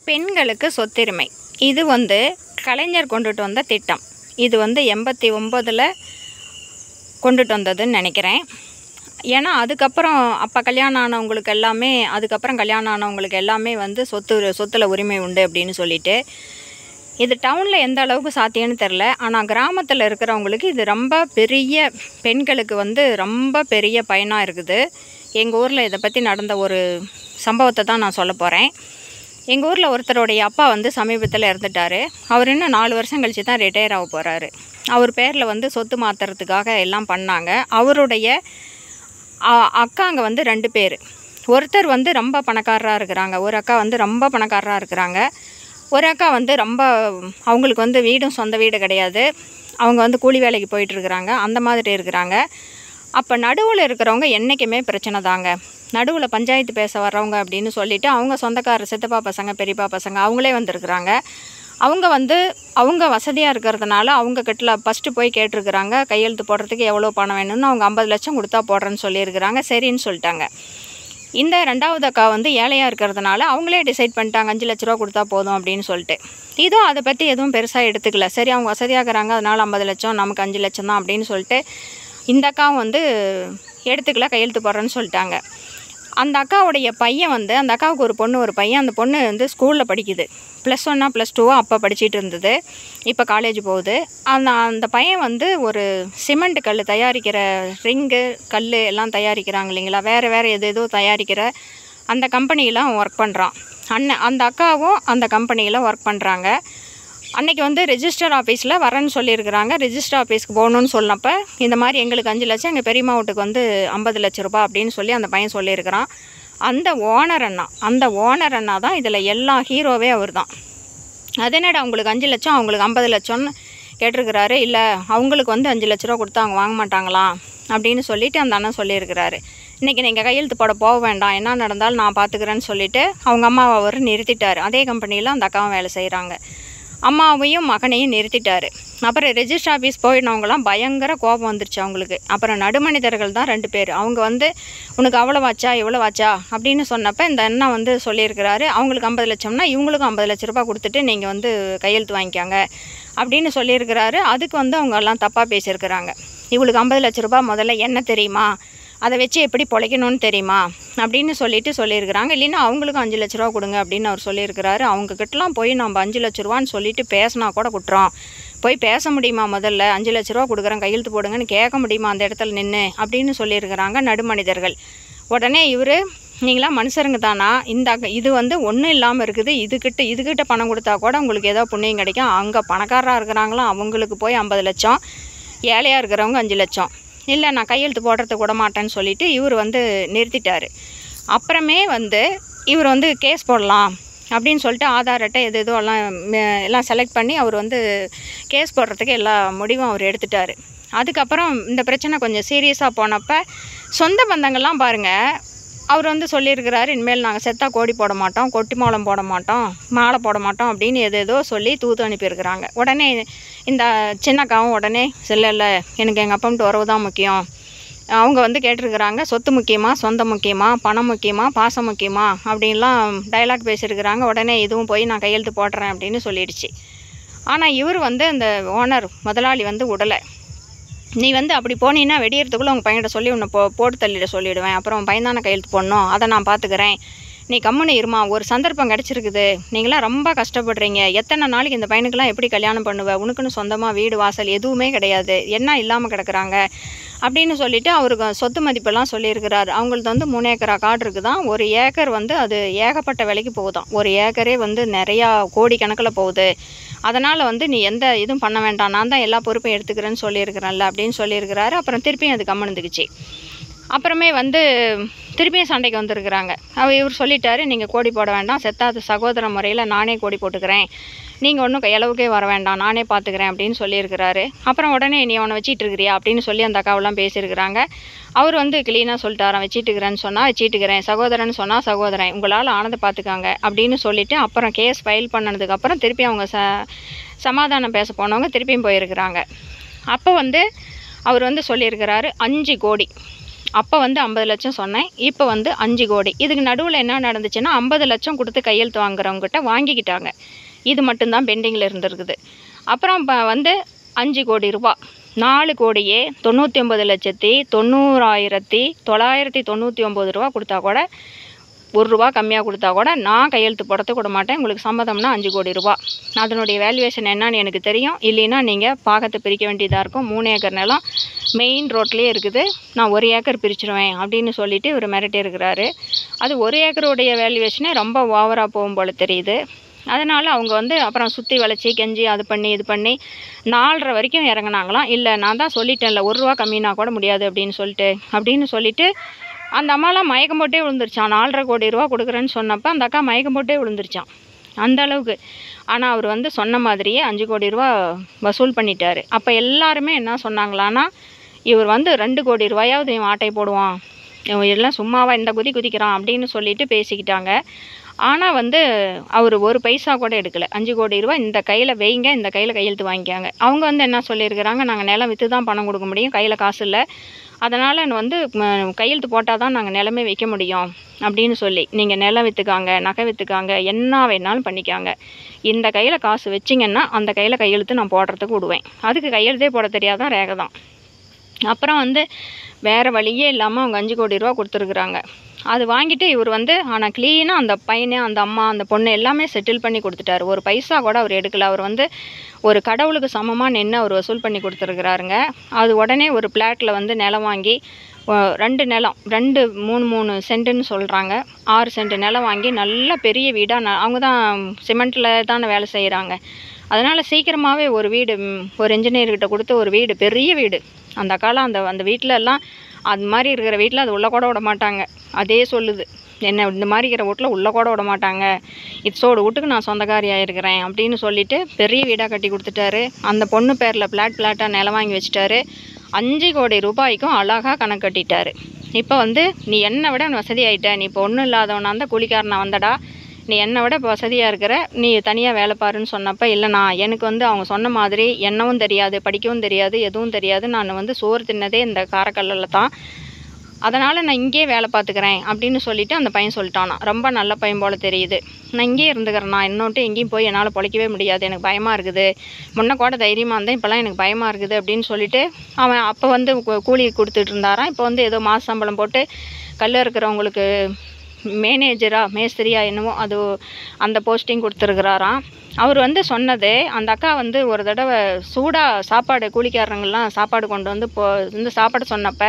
பெண்களுக்கு சொத்துரிமை இது வந்து கலைஞர் கொண்டுட்டு வந்த திட்டம். இது வந்து 89ல் கொண்டுட்டு வந்ததுன்னு நினைக்கிறேன். ஏன்னா அதுக்கப்புறம் அப்போ கல்யாணம் ஆனவங்களுக்கு எல்லாமே வந்து சொத்தில் உரிமை உண்டு அப்படின்னு சொல்லிட்டு, இது டவுனில் எந்த அளவுக்கு சாத்தியம்னு தெரில. ஆனால் கிராமத்தில் இருக்கிறவங்களுக்கு இது ரொம்ப பெரிய, பெண்களுக்கு வந்து ரொம்ப பெரிய பயனாக இருக்குது. எங்கள் ஊரில் இதை பற்றி நடந்த ஒரு சம்பவத்தை தான் நான் சொல்ல போகிறேன். எங்கள் ஊரில் ஒருத்தருடைய அப்பா வந்து சமீபத்தில் இறந்துட்டார். அவர் இன்னும் 4 வருஷம் கழித்து தான் ரிட்டையர் ஆக போகிறாரு. அவர் பேரில் வந்து சொத்து மாற்றுறதுக்காக எல்லாம் பண்ணாங்க. அவருடைய அக்காங்க வந்து 2 பேர். ஒருத்தர் வந்து ரொம்ப பணக்காரராக இருக்கிறாங்க, ஒரு அக்கா வந்து ரொம்ப பணக்காரராக இருக்கிறாங்க. ஒரு அக்கா வந்து ரொம்ப, அவங்களுக்கு வந்து வீடும் சொந்த வீடு கிடையாது, அவங்க வந்து கூலி வேலைக்கு போயிட்டுருக்குறாங்க, அந்த மாதிரி இருக்கிறாங்க. அப்போ நடுவில் இருக்கிறவங்க என்றைக்குமே பிரச்சனை தாங்க. நடுவில் பஞ்சாயத்து பேச வர்றவங்க அப்படின்னு சொல்லிவிட்டு அவங்க சொந்தக்கார சித்தப்பா பசங்க பெரியப்பா பசங்க அவங்களே வந்துருக்குறாங்க. அவங்க வசதியாக இருக்கிறதுனால அவங்க கிட்ட ஃபஸ்ட்டு போய் கேட்டிருக்கிறாங்க, கையெழுத்து போடுறதுக்கு எவ்வளோ பணம் வேணும்னு. அவங்க 50 லட்சம் கொடுத்தா போடுறேன்னு சொல்லியிருக்கிறாங்க. சரின்னு சொல்லிட்டாங்க. இந்த 2வது அக்கா வந்து ஏழையாக இருக்கிறதுனால அவங்களே டிசைட் பண்ணிட்டாங்க 5 லட்ச ரூபா கொடுத்தா போதும் அப்படின்னு சொல்லிட்டு. இதுவும் அதை பற்றி எதுவும் பெருசாக எடுத்துக்கல. சரி, அவங்க வசதியாக இருக்கிறாங்க, அதனால் 50 லட்சம், நமக்கு 5 லட்சம் தான் அப்படின்னு சொல்லிட்டு இந்த அக்காவும் வந்து எடுத்துக்கல, கையெழுத்து போடுறேன்னு சொல்லிட்டாங்க. அந்த அக்காவுடைய பையன் வந்து, அந்த அக்காவுக்கு ஒரு பையன். அந்த பொண்ணு வந்து ஸ்கூலில் படிக்குது. +1 +2 அப்போ படிச்சுட்டு இருந்தது, இப்போ காலேஜ் போகுது. அந்த பையன் வந்து ஒரு சிமெண்ட் கல் தயாரிக்கிற ரிங்கு கல் எல்லாம் தயாரிக்கிறாங்க இல்லைங்களா, வேறு எதோ தயாரிக்கிற அந்த கம்பெனியெலாம் ஒர்க் பண்ணுறான். அந்த அக்காவும் அந்த கம்பெனியில் ஒர்க் பண்ணுறாங்க. அன்றைக்கி வந்து ரெஜிஸ்டர் ஆஃபீஸில் வரேன்னு சொல்லியிருக்கிறாங்க. ரெஜிஸ்டர் ஆஃபீஸ்க்கு போகணுன்னு சொன்னப்போ இந்த மாதிரி எங்களுக்கு 5 லட்சம், எங்கள் பெரியம்மா வீட்டுக்கு வந்து 50 லட்ச ரூபா அப்படின்னு சொல்லி அந்த பையன் சொல்லியிருக்கிறான். அந்த ஓனர் அண்ணா தான் இதில் எல்லா ஹீரோவே அவர் தான். அது என்னடா அவங்களுக்கு 5 லட்சம் அவங்களுக்கு 50 லட்சம்னு கேட்டிருக்கிறாரு. இல்லை, அவங்களுக்கு வந்து 5 லட்ச ரூபா கொடுத்தா அவங்க வாங்க மாட்டாங்களாம் அப்படின்னு சொல்லிவிட்டு அந்த அண்ணன் சொல்லியிருக்கிறாரு. இன்றைக்கி நீங்கள் கையெழுத்து போட போக வேண்டாம், என்ன நடந்தாலும் நான் பார்த்துக்கிறேன்னு சொல்லிவிட்டு அவங்க அம்மாவை அவர் நிறுத்திட்டார். அதே கம்பெனியில் அந்த அக்காவும் வேலை செய்கிறாங்க. அம்மாவையும் மகனையும் நிறுத்திட்டார். அப்புறம் ரெஜிஸ்டர் ஆஃபீஸ் போயிடனவங்களாம் பயங்கர கோபம் வந்துருச்சு அவங்களுக்கு. அப்புறம் நடுமனிதர்கள் தான் 2 பேர். அவங்க வந்து உனக்கு அவ்வளோவாச்சா இவ்வளோவாச்சா அப்படின்னு சொன்னப்போ இந்த அண்ணா வந்து சொல்லியிருக்கிறாரு, அவங்களுக்கு 50 லட்சம்னா இவங்களுக்கும் 50 லட்ச ரூபா கொடுத்துட்டு நீங்கள் வந்து கையெழுத்து வாங்கிக்காங்க அப்படின்னு சொல்லியிருக்கிறாரு. அதுக்கு வந்து அவங்க எல்லாம் தப்பாக பேசியிருக்கிறாங்க. இவங்களுக்கு 50 லட்ச ரூபா முதல்ல என்ன தெரியுமா, அதை வச்சு எப்படி பொழைக்கணும்னு தெரியுமா அப்படின்னு சொல்லியிருக்கிறாங்க. இல்லைன்னா அவங்களுக்கும் 5 லட்ச ரூபா கொடுங்க அப்படின்னு அவர் சொல்லியிருக்கிறாரு. அவங்கக்கிட்டலாம் போய் நம்ம 5 லட்ச ரூபான்னு சொல்லிட்டு பேசினா கூட குற்றம். போய் பேச முடியுமா, முதல்ல 5 லட்ச ரூபா கொடுக்குறேன் கையெழுத்து போடுங்கன்னு கேட்க முடியுமா அந்த இடத்துல நின்று அப்படின்னு சொல்லியிருக்கிறாங்க நடுமனிதர்கள். உடனே இவர், நீங்களாம் மனுஷருங்க தானா, இது வந்து ஒன்றும் இல்லாமல் இருக்குது, இதுக்கிட்ட பணம் கொடுத்தா கூட உங்களுக்கு ஏதோ புண்ணியம் கிடைக்கும். அங்கே பணக்காரராக இருக்கிறாங்களோ அவங்களுக்கு போய் 50 லட்சம், ஏழையாக இருக்கிறவங்க 5 லட்சம். இல்லை, நான் கையெழுத்து போடுறதுக்கு விட மாட்டேன்னு சொல்லிவிட்டு இவர் வந்து நிறுத்திட்டார். அப்புறமே வந்து இவர் வந்து கேஸ் போடலாம் அப்படின்னு சொல்லிட்டு ஆதார் அட்டை எதோ எல்லாம் செலக்ட் பண்ணி அவர் வந்து கேஸ் போடுறதுக்கு எல்லா முடிவும் அவர் எடுத்துட்டார். அதுக்கப்புறம் இந்த பிரச்சனை கொஞ்சம் சீரியஸாக போனப்போ சொந்த பந்தங்கள்லாம் பாருங்கள், அவர் வந்து சொல்லியிருக்கிறாரு, இனிமேல் நாங்கள் செத்தா கோடி போட மாட்டோம், கொட்டி மோளம் போட மாட்டோம், மாலை போட மாட்டோம் அப்படின்னு எதோ சொல்லி தூத்து அனுப்பியிருக்கிறாங்க. உடனே இந்த சின்னக்காவும் உடனே இல்லை, எனக்கு எங்கள் அப்பா உறவு தான் முக்கியம். அவங்க வந்து கேட்டிருக்கிறாங்க, சொத்து முக்கியமா, சொந்தம் முக்கியமா, பணம் முக்கியமா, பாசம் முக்கியமா அப்படின்லாம் டைலாக் பேசியிருக்கிறாங்க. உடனே இதுவும் போய் நான் கையெழுத்து போடுறேன் அப்படின்னு சொல்லிடுச்சு. ஆனால் இவர் வந்து அந்த ஓனர் முதலாளி வந்து விடலை. நீ வந்து அப்படி போனீன்னா வெடியறதுக்குள்ளே உங்கள் பையன்கிட்ட சொல்லி உன்னை போட்டு தள்ளிட சொல்லிவிடுவேன், அப்புறம் உன் பையன் தானே கையெழுத்து போடணும், அதை நான் பார்த்துக்கிறேன், நீ கம்முன்னு இருமா, ஒரு சந்தர்ப்பம் கிடச்சிருக்குது, நீங்களாம் ரொம்ப கஷ்டப்படுறீங்க, எத்தனை நாளைக்கு இந்த பையனுக்கெல்லாம் எப்படி கல்யாணம் பண்ணுவேன், உனக்குன்னு சொந்தமாக வீடு வாசல் எதுவுமே கிடையாது, என்ன இல்லாமல் கிடக்குறாங்க அப்படின்னு சொல்லிவிட்டு அவருக்கு சொத்து மதிப்பெல்லாம் சொல்லியிருக்கிறாரு. அவங்களுக்கு வந்து 3 ஏக்கரா காடு இருக்குதான். 1 ஏக்கர் வந்து அது ஏகப்பட்ட விலைக்கு போகுதான். 1 ஏக்கரே வந்து நிறையா கோடி கணக்கில் போகுது. அதனால் வந்து நீ எந்த இதுவும் பண்ண வேண்டாம், நான் தான் எல்லா பொறுப்பையும் எடுத்துக்கிறேன்னு சொல்லியிருக்கிறேன்ல அப்படின்னு சொல்லியிருக்கிறாரு. அப்புறம் திருப்பியும் அது கம்முனுந்துக்குச்சு. அப்புறமே வந்து திருப்பியும் சண்டைக்கு வந்திருக்கிறாங்க. இவர் சொல்லிட்டாரு, நீங்கள் கோடி போட வேண்டாம், செத்தாத சகோதர முறையில் நானே கோடி போட்டுக்கிறேன், நீங்கள் ஒன்றும் கையளவுக்கே வர வேண்டாம், நானே பார்த்துக்கிறேன் அப்படின்னு சொல்லியிருக்கிறாரு. அப்புறம் உடனே நீ அவனை வச்சிட்டு இருக்கிறியா அப்படின்னு சொல்லி அந்த அக்காவெல்லாம் பேசியிருக்கிறாங்க. அவர் வந்து கிளீனாக சொல்லிட்டாரான், வச்சிட்டுக்கிறேன்னு சொன்னால் வச்சிட்டுக்கிறேன், சகோதரன் சொன்னால் சகோதரன், உங்களால் ஆனதை பார்த்துக்காங்க அப்படின்னு சொல்லிவிட்டு அப்புறம் கேஸ் ஃபைல் பண்ணதுக்கப்புறம் திருப்பி அவங்க சமாதானம் பேச போனவங்க திருப்பியும் போயிருக்கிறாங்க. அப்போ வந்து அவர் வந்து சொல்லியிருக்கிறாரு 5 கோடி அப்போ வந்து 50 லட்சம் சொன்னேன், இப்போ வந்து 5 கோடி. இதுக்கு நடுவில் என்ன நடந்துச்சுன்னா 50 லட்சம் கொடுத்து கையெழுத்து வாங்குறவங்ககிட்ட வாங்கிக்கிட்டாங்க. இது மட்டும்தான் பெண்டிங்கில் இருந்திருக்குது. அப்புறம் வந்து 5 கோடி ரூபா, 4 கோடியே 99,90,999 ரூபா கொடுத்தா கூட, ₹1 கம்மியாக கொடுத்தா கூட நான் கையெழுத்து போடுறதுக்கு விட மாட்டேன். உங்களுக்கு சம்மதம்னா 5 கோடி ரூபா. அதனுடைய வேல்யூவேஷன் என்னன்னு எனக்கு தெரியும். இல்லைன்னா நீங்கள் பாகத்தை பிரிக்க வேண்டியதாக இருக்கும். 3 ஏக்கர் நிலம் மெயின் ரோட்லேயே இருக்குது. நான் 1 ஏக்கர் பிரிச்சுடுவேன் அப்படின்னு சொல்லிட்டு இவர் மிரட்டி இருக்கிறாரு. அது 1 ஏக்கருடைய வேல்யூவேஷனே ரொம்ப ஓவராக போகும் போல் தெரியுது. அதனால் அவங்க வந்து அப்புறம் சுற்றி வளைச்சி கெஞ்சி அது பண்ணி இது பண்ணி 4:30 வரைக்கும் இறங்கினாங்களாம். இல்லை நான் தான் சொல்லிட்டேன்ல, ₹1 கம்மினா கூட முடியாது அப்படின்னு சொல்லிட்டு அந்த அம்மாலாம் மயக்கம் போட்டே விழுந்துருச்சான். 4.5 கோடி ரூபா கொடுக்குறேன்னு சொன்னப்போ அந்த அக்கா மயக்கம் போட்டே விழுந்துருச்சான், அந்த அளவுக்கு. ஆனால் அவர் வந்து சொன்ன மாதிரியே 5 கோடி ரூபா வசூல் பண்ணிட்டார். அப்போ எல்லாருமே என்ன சொன்னாங்களான்னா, இவர் வந்து 2 கோடி ரூபாயாவது இவன் ஆட்டை போடுவான், இவன் எல்லாம் சும்மாவா இந்த குதிக்கிறான் அப்படின்னு சொல்லிட்டு பேசிக்கிட்டாங்க. ஆனால் வந்து அவர் 1 பைசா கூட எடுக்கலை. 5 கோடி ரூபா இந்த கையில் வைங்க, இந்த கையில் கையெழுத்து வாங்கிக்காங்க. அவங்க வந்து என்ன சொல்லியிருக்கிறாங்க, நாங்கள் நிலம் விற்று தான் பணம் கொடுக்க முடியும், கையில் காசு இல்லை, அதனால் வந்து கையெழுத்து போட்டால் தான் நாங்கள் நிலமே வைக்க முடியும் அப்படின்னு சொல்லி, நீங்கள் நிலம் விற்றுக்காங்க, நகை விற்றுக்காங்க, என்ன வேணாலும் பண்ணிக்காங்க, இந்த கையில் காசு வச்சிங்கன்னா அந்த கையில் கையெழுத்து நான் போடுறதுக்கு விடுவேன். அதுக்கு கையெழுத்தே போட தெரியாதான், ரேகை தான். அப்புறம் வந்து வேறு வழியே இல்லாமல் அவங்க 5 கோடி ரூபா கொடுத்துருக்குறாங்க. அது வாங்கிட்டு இவர் வந்து ஆனால் க்ளீனாக அந்த பையனை, அந்த அம்மா, அந்த பொண்ணு எல்லாமே செட்டில் பண்ணி கொடுத்துட்டாரு. 1 பைசா கூட அவர் எடுக்கலை. அவர் வந்து ஒரு கடவுளுக்கு சமமாக நின்று அவர் வசூல் பண்ணி கொடுத்துருக்குறாருங்க. அது உடனே ஒரு பிளாட்டில் வந்து நிலம் வாங்கி 2 நிலம் 3 சென்ட்டுன்னு சொல்கிறாங்க, 6 சென்ட் நிலம் வாங்கி நல்ல பெரிய வீடாக, அவங்க தான் சிமெண்ட்டில் தானே வேலை செய்கிறாங்க, அதனால் சீக்கிரமாகவே ஒரு வீடு ஒரு இன்ஜினியர்கிட்ட கொடுத்து ஒரு வீடு, பெரிய வீடு. அந்த காலம் அந்த வீட்டில் எல்லாம் அது மாதிரி இருக்கிற வீட்டில் அது உள்ள கூட விட மாட்டாங்க. அதே சொல்லுது, என்ன இந்த மாதிரி இருக்கிற வீட்டில் உள்ள கூட விட மாட்டாங்க, இட்ஸோட வீட்டுக்கு நான் சொந்தக்காரியாக இருக்கிறேன் அப்படின்னு சொல்லிட்டு பெரிய வீடாக கட்டி கொடுத்துட்டாரு. அந்த பொண்ணு பேரில் பிளாட்டாக நிலம் வாங்கி வச்சுட்டாரு. 5 கோடி ரூபாய்க்கும் அழகாக கணக்கு கட்டிட்டாரு. இப்போ வந்து நீ என்னை விட வசதி ஆகிட்ட, நீ இப்போ ஒன்றும் இல்லாதவனா இருந்தால் கூலிக்காரனை வந்தடா, நீ என்னை விட இப்போ வசதியாக இருக்கிற, நீ தனியாக வேலை பாருன்னு சொன்னப்போ, இல்லைண்ணா எனக்கு வந்து அவங்க சொன்ன மாதிரி என்னவும் தெரியாது, படிக்கவும் தெரியாது, எதுவும் தெரியாது, நான் வந்து சோறு தின்னதே இந்த காரைக்கல்லில் தான், அதனால் நான் இங்கேயே வேலை பார்த்துக்கிறேன் அப்படின்னு சொல்லிவிட்டு அந்த பையன் சொல்லிட்டானா. ரொம்ப நல்ல பையன் போல் தெரியுது. நான் இங்கேயே இருந்துக்கிறேன், நான் இன்னொட்டு எங்கேயும் போய் என்னால் பொழைக்கவே முடியாது, எனக்கு பயமாக இருக்குது, முன்ன கூட தைரியமாக இருந்தேன், இப்போலாம் எனக்கு பயமாக இருக்குது அப்படின்னு சொல்லிட்டு அவன் அப்போ வந்து கூலி கொடுத்துட்டு இருந்தாரான். இப்போ வந்து ஏதோ மாத சம்பளம் போட்டு கல் இருக்கிறவங்களுக்கு மேஸ்திரியா என்னவோ அது அந்த போஸ்டிங் கொடுத்துருக்குறாராம். அவர் வந்து சொன்னது, அந்த அக்கா வந்து ஒரு தடவை சூடாக சாப்பாடு, கூலிக்காரங்கள்லாம் சாப்பாடு கொண்டு வந்து சாப்பாடு சொன்னப்போ,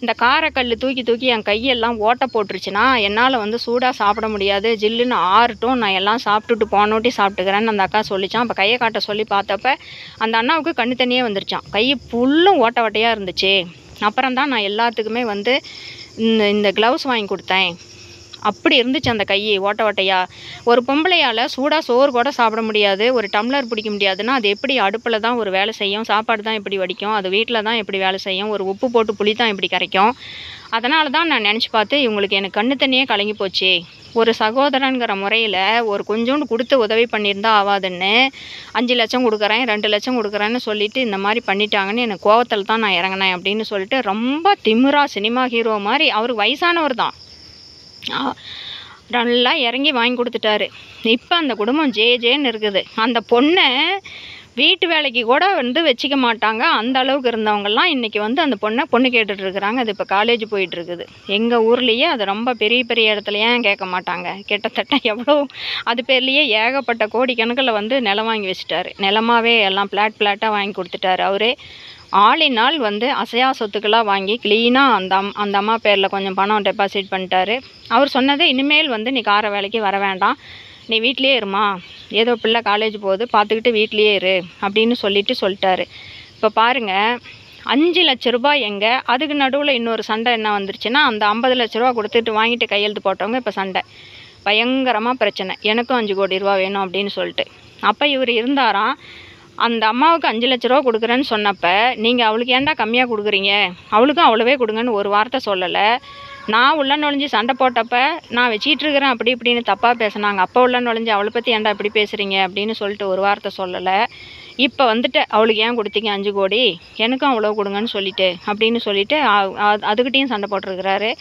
இந்த காரைக்கல் தூக்கி என் கையெல்லாம் ஓட்டை போட்டுருச்சுன்னா என்னால் வந்து சூடாக சாப்பிட முடியாது, ஜில்லுன்னு ஆறட்டும், நான் எல்லாம் சாப்பிட்டுட்டு போனோட்டி சாப்பிட்டுக்கிறேன்னு அந்த அக்கா சொல்லிச்சான். அப்போ கையை காட்ட சொல்லி பார்த்தப்ப அந்த அண்ணாவுக்கு கண்ணு தண்ணியே வந்துருச்சான், கை ஃபுல்லும் ஓட்டையாக இருந்துச்சு. அப்புறம் தான் நான் எல்லாத்துக்குமே வந்து இந்த க்ளவுஸ் வாங்கி கொடுத்தேன், அப்படி இருந்துச்சு அந்த கை ஓட்டையா. ஒரு பொம்பளையால் சூடாக சோறு கூட சாப்பிட முடியாது, ஒரு டம்ளர் பிடிக்க முடியாதுன்னா அது எப்படி அடுப்பில் தான் ஒரு வேலை செய்யும், சாப்பாடு தான் எப்படி வடிக்கும், அது வீட்டில் தான் எப்படி வேலை செய்யும், ஒரு உப்பு போட்டு புளி தான் எப்படி கரைக்கும். அதனால தான் நான் நினச்சி பார்த்து இவங்களுக்கு எனக்கு கண்ணு தண்ணியே கலங்கி போச்சு. ஒரு சகோதரங்கிற முறையில் ஒரு கொஞ்சோண்டு கொடுத்து உதவி பண்ணியிருந்தா ஆகாதுன்னு 5 லட்சம் கொடுக்குறேன், 2 லட்சம் கொடுக்குறேன்னு சொல்லிட்டு இந்த மாதிரி பண்ணிட்டாங்கன்னு எனக்கு கோவத்தில் தான் நான் இறங்கினேன் அப்படின்னு சொல்லிட்டு ரொம்ப திமிரா சினிமா ஹீரோ மாதிரி, அவர் வயசானவர் தான், நல்லா இறங்கி வாங்கி கொடுத்துட்டாரு. இப்போ அந்த குடும்பம் ஜேன்னு இருக்குது. அந்த பொண்ணை வீட்டு வேலைக்கு கூட வந்து வச்சிக்க மாட்டாங்க, அந்த அளவுக்கு இருந்தவங்கெல்லாம் இன்றைக்கி வந்து அந்த பொண்ணு கேட்டுட்ருக்குறாங்க. அது இப்போ காலேஜ் போயிட்டுருக்குது. எங்கள் ஊர்லேயே அது ரொம்ப பெரிய இடத்துல ஏன் கேட்க மாட்டாங்க, கிட்டத்தட்ட எவ்வளோ அது பேர்லேயே ஏகப்பட்ட கோடிக்கணக்கில் வந்து நிலம் வாங்கி வச்சுட்டாரு. நிலமாவே எல்லாம் பிளாட்டாக வாங்கி கொடுத்துட்டாரு. அவரே ஆளினால் வந்து அசையா சொத்துக்களாக வாங்கி க்ளீனாக அந்த அம்மா பேரில் கொஞ்சம் பணம் டெபாசிட் பண்ணிட்டாரு. அவர் சொன்னது, இனிமேல் வந்து நீ கார வேலைக்கு வர வேண்டாம், நீ வீட்லேயே இருமா, ஏதோ பிள்ளை காலேஜ் போகுது பார்த்துக்கிட்டு வீட்லேயே இரு அப்படின்னு சொல்லிட்டாரு. இப்போ பாருங்கள், 5 லட்ச ரூபாய் எங்கே, அதுக்கு நடுவில் இன்னொரு சண்டை என்ன வந்துருச்சுன்னா, அந்த 50 லட்ச ரூபா கொடுத்துட்டு வாங்கிட்டு கையெழுத்து போட்டவங்க இப்போ சண்டை, பயங்கரமாக பிரச்சனை, எனக்கும் 5 கோடி ரூபா வேணும் அப்படின்னு சொல்லிட்டு. அப்போ இவர் இருந்தாராம், அந்த அம்மாவுக்கு 5 லட்ச ரூபா கொடுக்குறேன்னு சொன்னப்போ, நீங்கள் அவளுக்கு ஏன்டா கம்மியாக கொடுக்குறீங்க, அவளுக்கும் அவ்வளவே கொடுங்கன்னு ஒரு வார்த்தை சொல்லலை. நான் உள்ள நுழைஞ்சி சண்டை போட்டப்போ நான் வச்சிட்டு இருக்கிறேன் அப்படி இப்படின்னு தப்பாக பேசினாங்க, அப்போ உள்ள நுழைஞ்சி அவளை பற்றி ஏன்டா இப்படி பேசுகிறீங்க அப்படின்னு சொல்லிட்டு ஒரு வார்த்தை சொல்லலை. இப்போ வந்துட்டு அவளுக்கு ஏன் கொடுத்தீங்க 5 கோடி, எனக்கும் அவ்வளோ கொடுங்கன்னு சொல்லிட்டு அப்படின்னு சொல்லிட்டு அதுக்கிட்டையும் சண்டை போட்டிருக்கிறாரு.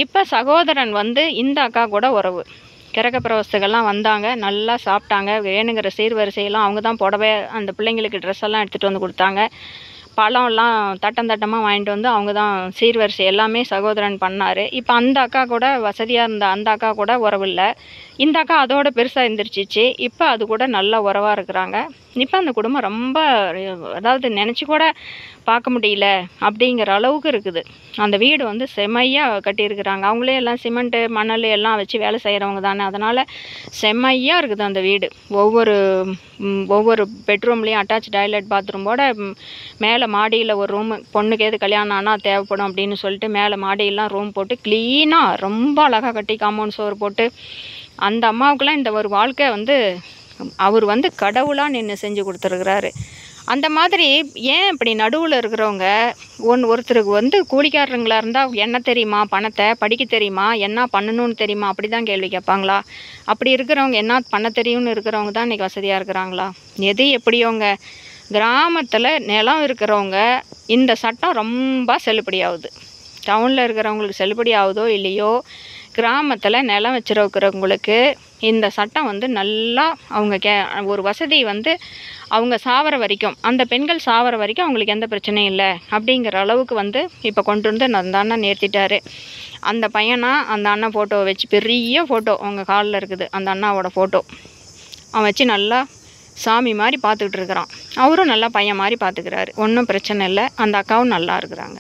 இப்போ சகோதரன் வந்து இந்த அக்கா கூட உறவு. கிரகப்பிரவேசத்துக்கெல்லாம் வந்தாங்க, நல்லா சாப்பிட்டாங்க, வேணுங்கிற சீர்வரிசையெல்லாம் அவங்க தான் புடவை அந்த பிள்ளைங்களுக்கு ட்ரெஸ் எல்லாம் எடுத்துகிட்டு வந்து கொடுத்தாங்க. பழம்லாம் தட்டமாக வாங்கிட்டு வந்து அவங்க தான் சீர்வரிசை எல்லாமே சகோதரன் பண்ணார். இப்போ அந்த அக்கா கூட வசதியாக இருந்த அந்த அக்கா கூட உறவில்லை. இந்த அக்கா அதோட பெருசாக இருந்துருச்சிச்சு. இப்போ அது கூட நல்ல உறவாக இருக்கிறாங்க. இப்போ அந்த குடும்பம் ரொம்ப, அதாவது நினச்சி கூட பார்க்க முடியல அப்படிங்கிற அளவுக்கு இருக்குது. அந்த வீடு வந்து செம்மையாக கட்டியிருக்கிறாங்க. அவங்களே எல்லாம் சிமெண்ட்டு மணல் எல்லாம் வச்சு வேலை செய்கிறவங்க தானே, அதனால் செம்மையாக இருக்குது அந்த வீடு. ஒவ்வொரு பெட்ரூம்லேயும் அட்டாச் டாய்லெட் பாத்ரூமோட மேலே மாடியில் ஒரு ரூமு, பொண்ணுக்கு எது கல்யாணம் ஆனால் தேவைப்படும் அப்படின்னு சொல்லிட்டு மேலே மாடியெல்லாம் ரூம் போட்டு க்ளீனாக ரொம்ப அழகாக கட்டி காம்பவுண்ட் சோறு போட்டு அந்த அம்மாவுக்கெல்லாம் இந்த ஒரு வாழ்க்கை வந்து அவர் வந்து கடவுளாக நின்று செஞ்சு கொடுத்துருக்குறாரு. அந்த மாதிரி ஏன் இப்படி நடுவில் இருக்கிறவங்க ஒருத்தருக்கு வந்து கூலிக்காரங்களாக இருந்தால் என்ன தெரியுமா, பணத்தை படிக்க தெரியுமா, என்ன பண்ணணும்னு தெரியுமா, அப்படி தான் கேள்வி கேட்பாங்களா? அப்படி இருக்கிறவங்க என்ன பண்ண தெரியும்னு இருக்கிறவங்க தான் இன்றைக்கி வசதியாக இருக்கிறாங்களா? எது எப்படியோங்க, கிராமத்தில் நிலம் இருக்கிறவங்க இந்த சட்டம் ரொம்ப செல்லுபடியாகுது. டவுனில் இருக்கிறவங்களுக்கு செல்லுபடி ஆகுதோ இல்லையோ, கிராமத்தில் நிலம் வச்சுருக்கிறவங்களுக்கு இந்த சட்டம் வந்து நல்லா அவங்க ஒரு வசதி வந்து அவங்க சாவர வரைக்கும், அந்த பெண்கள் சாவர வரைக்கும் அவங்களுக்கு எந்த பிரச்சனையும் இல்லை அப்படிங்கிற அளவுக்கு வந்து இப்போ கொண்டு வந்து அந்த அண்ணன் நிறுத்திட்டாரு. அந்த பையனா அந்த அண்ணன் ஃபோட்டோவை வச்சு, பெரிய ஃபோட்டோ அவங்க காலில் இருக்குது அந்த அண்ணாவோட ஃபோட்டோ, அவன் வச்சு நல்லா சாமி மாதிரி பார்த்துக்கிட்டு இருக்கிறான். அவரும் நல்லா பையன் மாதிரி பார்த்துக்கிறாரு. ஒன்றும் பிரச்சனை இல்லை. அந்த அக்காவும் நல்லா இருக்கிறாங்க.